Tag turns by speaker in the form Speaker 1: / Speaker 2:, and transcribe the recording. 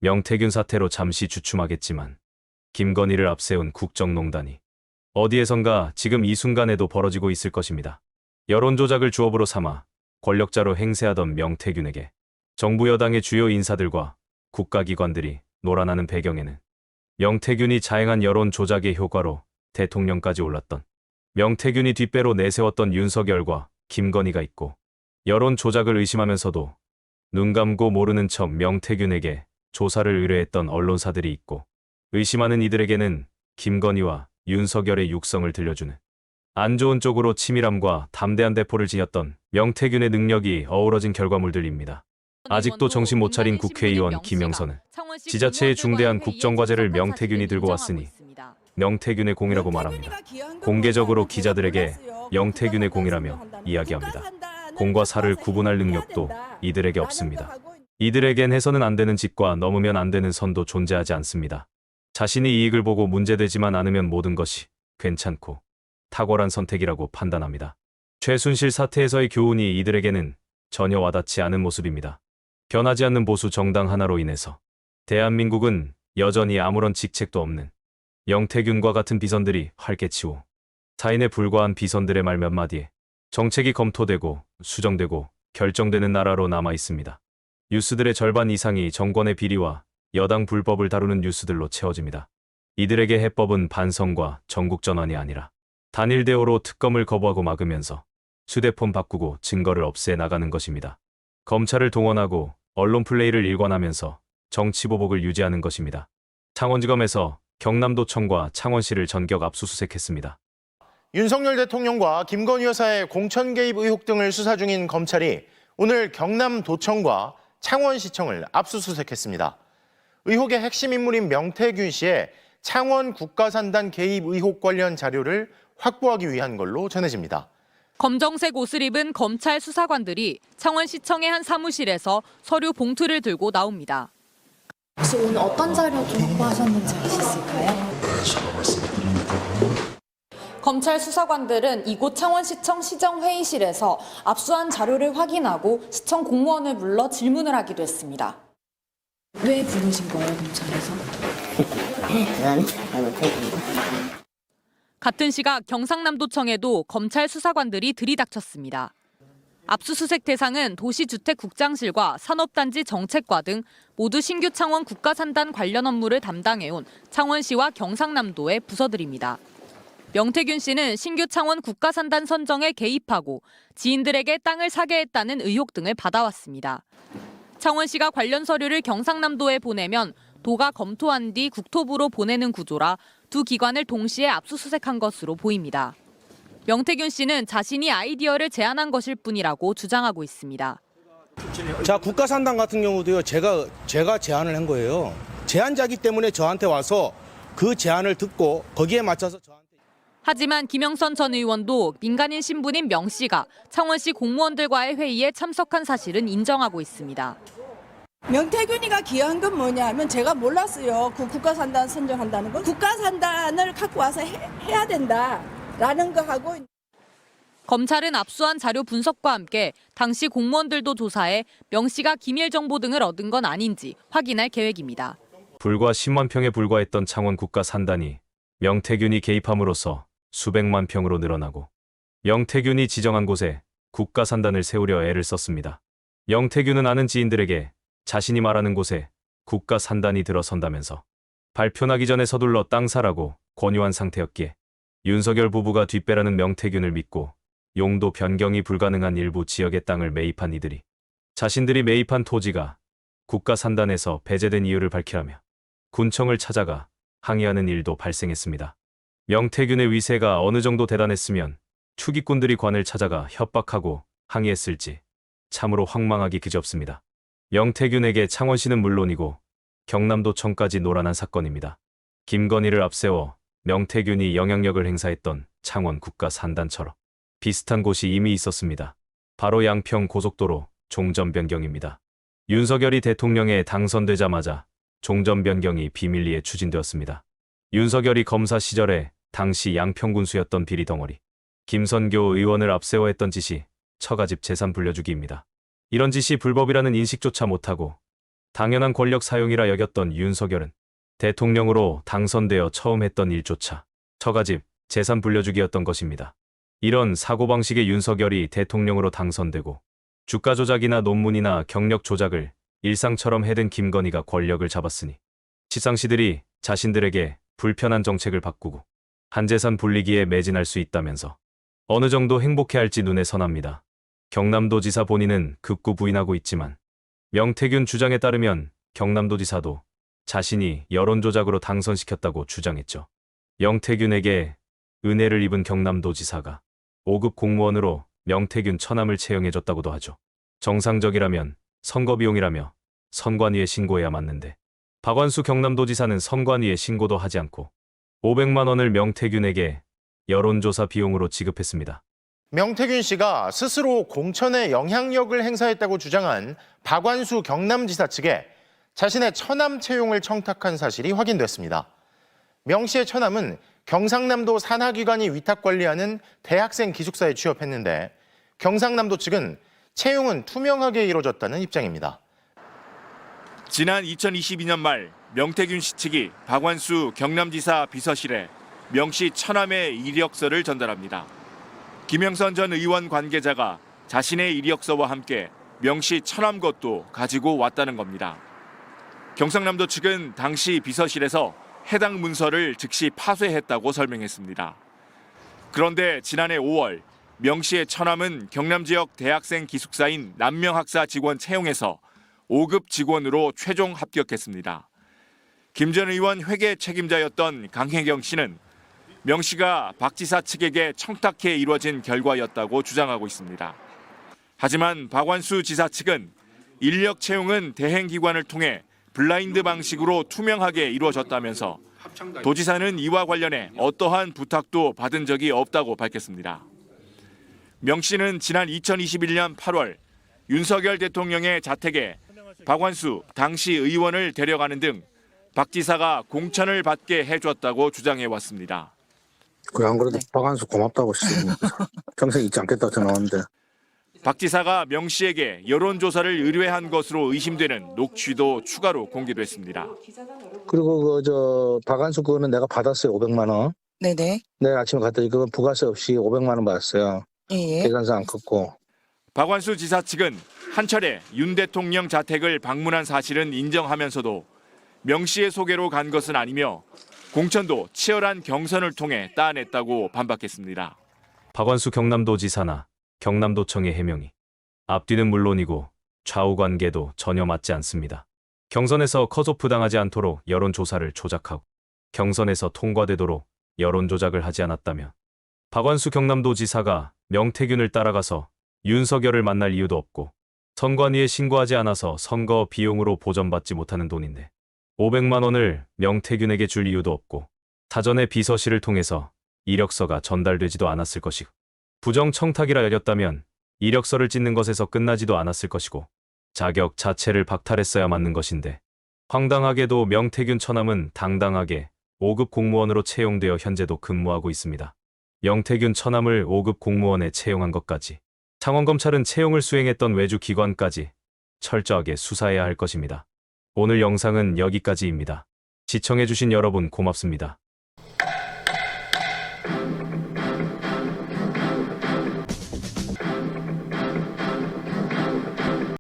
Speaker 1: 명태균 사태로 잠시 주춤하겠지만 김건희를 앞세운 국정농단이 어디에선가 지금 이 순간에도 벌어지고 있을 것입니다. 여론 조작을 주업으로 삼아 권력자로 행세하던 명태균에게 정부 여당의 주요 인사들과 국가기관들이 놀아나는 배경에는 명태균이 자행한 여론 조작의 효과로 대통령까지 올랐던 명태균이 뒷배로 내세웠던 윤석열과 김건희가 있고, 여론 조작을 의심하면서도 눈 감고 모르는 척 명태균에게 조사를 의뢰했던 언론사들이 있고, 의심하는 이들에게는 김건희와 윤석열의 육성을 들려주는 안 좋은 쪽으로 치밀함과 담대한 대포를 지녔던 명태균의 능력이 어우러진 결과물들입니다. 아직도 정신 못 차린 국회의원 김영선은 지자체의 중대한 국정과제를 명태균이 들고 왔으니 명태균의 공이라고 말합니다. 공개적으로 기자들에게 명태균의 공이라며 이야기합니다. 공과 사를 구분할 능력도 이들에게 없습니다. 이들에겐 해서는 안 되는 집과 넘으면 안 되는 선도 존재하지 않습니다. 자신이 이익을 보고 문제되지만 않으면 모든 것이 괜찮고 탁월한 선택이라고 판단합니다. 최순실 사태에서의 교훈이 이들에게는 전혀 와닿지 않은 모습입니다. 변하지 않는 보수 정당 하나로 인해서 대한민국은 여전히 아무런 직책도 없는 명태균과 같은 비선들이 활개치고, 사인에 불과한 비선들의 말 몇 마디에 정책이 검토되고 수정되고 결정되는 나라로 남아 있습니다. 뉴스들의 절반 이상이 정권의 비리와 여당 불법을 다루는 뉴스들로 채워집니다. 이들에게 해법은 반성과 전국 전환이 아니라 단일 대오로 특검을 거부하고 막으면서 휴대폰 바꾸고 증거를 없애 나가는 것입니다. 검찰을 동원하고 언론 플레이를 일관하면서 정치보복을 유지하는 것입니다. 창원지검에서 경남도청과 창원시를 전격 압수수색했습니다.
Speaker 2: 윤석열 대통령과 김건희 여사의 공천 개입 의혹 등을 수사 중인 검찰이 오늘 경남도청과 창원시청을 압수수색했습니다. 의혹의 핵심 인물인 명태균 씨의 창원 국가산단 개입 의혹 관련 자료를 확보하기 위한 걸로 전해집니다.
Speaker 3: 검정색 옷을 입은 검찰 수사관들이 창원시청의 한 사무실에서 서류 봉투를 들고 나옵니다.
Speaker 4: 혹시 오늘 어떤 자료 좀 확보하셨는지 아실까요? 검찰 수사관들은 이곳 창원시청 시정회의실에서 압수한 자료를 확인하고 시청 공무원을 불러 질문을 하기도 했습니다. 왜 부르신 거예요, 검찰에서?
Speaker 3: 같은 시각 경상남도청에도 검찰 수사관들이 들이닥쳤습니다. 압수수색 대상은 도시주택국장실과 산업단지 정책과 등 모두 신규 창원 국가산단 관련 업무를 담당해온 창원시와 경상남도의 부서들입니다. 명태균 씨는 신규 창원 국가산단 선정에 개입하고 지인들에게 땅을 사게 했다는 의혹 등을 받아왔습니다. 창원시가 관련 서류를 경상남도에 보내면 도가 검토한 뒤 국토부로 보내는 구조라 두 기관을 동시에 압수수색한 것으로 보입니다. 명태균 씨는 자신이 아이디어를 제안한 것일 뿐이라고 주장하고 있습니다.
Speaker 5: 자, 국가산단 같은 경우도요, 제가 제안을 한 거예요. 제안자기 때문에 저한테 와서 그 제안을 듣고 거기에 맞춰서 저한테.
Speaker 3: 하지만 김영선 전 의원도 민간인 신분인 명 씨가 창원시 공무원들과의 회의에 참석한 사실은 인정하고 있습니다.
Speaker 6: 명태균이가 기여한 건 뭐냐면 제가 몰랐어요. 그 국가산단 선정한다는 거. 국가산단을 갖고 와서 해야 된다라는 거 하고.
Speaker 3: 검찰은 압수한 자료 분석과 함께 당시 공무원들도 조사해 명 씨가 기밀 정보 등을 얻은 건 아닌지 확인할 계획입니다.
Speaker 1: 불과 10만 평에 불과했던 창원 국가산단이 명태균이 개입함으로써 수백만 평으로 늘어나고, 명태균이 지정한 곳에 국가산단을 세우려 애를 썼습니다. 명태균은 아는 지인들에게 자신이 말하는 곳에 국가산단이 들어선다면서 발표나기 전에 서둘러 땅 사라고 권유한 상태였기에 윤석열 부부가 뒷배라는 명태균을 믿고 용도 변경이 불가능한 일부 지역의 땅을 매입한 이들이 자신들이 매입한 토지가 국가산단에서 배제된 이유를 밝히라며 군청을 찾아가 항의하는 일도 발생했습니다. 명태균의 위세가 어느 정도 대단했으면 투기꾼들이 관을 찾아가 협박하고 항의했을지 참으로 황망하기 그지없습니다. 명태균에게 창원시는 물론이고 경남도청까지 노란한 사건입니다. 김건희를 앞세워 명태균이 영향력을 행사했던 창원 국가산단처럼 비슷한 곳이 이미 있었습니다. 바로 양평 고속도로 종점 변경입니다. 윤석열이 대통령에 당선되자마자 종점 변경이 비밀리에 추진되었습니다. 윤석열이 검사 시절에 당시 양평군수였던 비리 덩어리 김선교 의원을 앞세워 했던 짓이 처가집 재산 불려주기입니다. 이런 짓이 불법이라는 인식조차 못하고 당연한 권력 사용이라 여겼던 윤석열은 대통령으로 당선되어 처음 했던 일조차 처가집, 재산 불려주기였던 것입니다. 이런 사고방식의 윤석열이 대통령으로 당선되고 주가 조작이나 논문이나 경력 조작을 일상처럼 해댄 김건희가 권력을 잡았으니 시상시들이 자신들에게 불편한 정책을 바꾸고 한재산 불리기에 매진할 수 있다면서 어느 정도 행복해할지 눈에 선합니다. 경남도지사 본인은 극구 부인하고 있지만 명태균 주장에 따르면 경남도지사도 자신이 여론조작으로 당선시켰다고 주장했죠. 명태균에게 은혜를 입은 경남도지사가 5급 공무원으로 명태균 처남을 채용해줬다고도 하죠. 정상적이라면 선거비용이라며 선관위에 신고해야 맞는데 박완수 경남도지사는 선관위에 신고도 하지 않고 500만 원을 명태균에게 여론조사 비용으로 지급했습니다.
Speaker 2: 명태균 씨가 스스로 공천에 영향력을 행사했다고 주장한 박완수 경남지사 측에 자신의 처남 채용을 청탁한 사실이 확인됐습니다. 명 씨의 처남은 경상남도 산하기관이 위탁 관리하는 대학생 기숙사에 취업했는데 경상남도 측은 채용은 투명하게 이루어졌다는 입장입니다.
Speaker 7: 지난 2022년 말 명태균 씨 측이 박완수 경남지사 비서실에 명 씨 처남의 이력서를 전달합니다. 김영선 전 의원 관계자가 자신의 이력서와 함께 명 씨 처남 것도 가지고 왔다는 겁니다. 경상남도 측은 당시 비서실에서 해당 문서를 즉시 파쇄했다고 설명했습니다. 그런데 지난해 5월 명 씨의 처남은 경남 지역 대학생 기숙사인 남명학사 직원 채용에서 5급 직원으로 최종 합격했습니다. 김 전 의원 회계 책임자였던 강혜경 씨는 명 씨가 박 지사 측에게 청탁해 이루어진 결과였다고 주장하고 있습니다. 하지만 박완수 지사 측은 인력 채용은 대행기관을 통해 블라인드 방식으로 투명하게 이루어졌다면서 도지사는 이와 관련해 어떠한 부탁도 받은 적이 없다고 밝혔습니다. 명 씨는 지난 2021년 8월 윤석열 대통령의 자택에 박완수 당시 의원을 데려가는 등 박 지사가 공천을 받게 해줬다고 주장해왔습니다.
Speaker 5: 그래 안 그래도 박완수 고맙다고 평생 잊지 않겠다고 전화왔는데.
Speaker 7: 박 지사가 명 씨에게 여론조사를 의뢰한 것으로 의심되는 녹취도 추가로 공개됐습니다.
Speaker 5: 그리고 박완수 그거는 내가 받았어요. 500만 원.
Speaker 8: 네네.
Speaker 5: 내일 아침에 갔더니 그건 부가세 없이 500만 원 받았어요.
Speaker 8: 예.
Speaker 5: 계산서 안 컸고.
Speaker 7: 박완수 지사 측은 한 차례 윤 대통령 자택을 방문한 사실은 인정하면서도 명 씨의 소개로 간 것은 아니며 공천도 치열한 경선을 통해 따냈다고 반박했습니다.
Speaker 1: 박완수 경남도지사나 경남도청의 해명이 앞뒤는 물론이고 좌우 관계도 전혀 맞지 않습니다. 경선에서 컷오프 당하지 않도록 여론조사를 조작하고 경선에서 통과되도록 여론조작을 하지 않았다면 박완수 경남도지사가 명태균을 따라가서 윤석열을 만날 이유도 없고 선관위에 신고하지 않아서 선거 비용으로 보전받지 못하는 돈인데 500만 원을 명태균에게 줄 이유도 없고 사전에 비서실을 통해서 이력서가 전달되지도 않았을 것이고 부정 청탁이라 여겼다면 이력서를 찢는 것에서 끝나지도 않았을 것이고 자격 자체를 박탈했어야 맞는 것인데 황당하게도 명태균 처남은 당당하게 5급 공무원으로 채용되어 현재도 근무하고 있습니다. 명태균 처남을 5급 공무원에 채용한 것까지 창원검찰은 채용을 수행했던 외주 기관까지 철저하게 수사해야 할 것입니다. 오늘 영상은 여기까지입니다. 시청해주신 여러분 고맙습니다.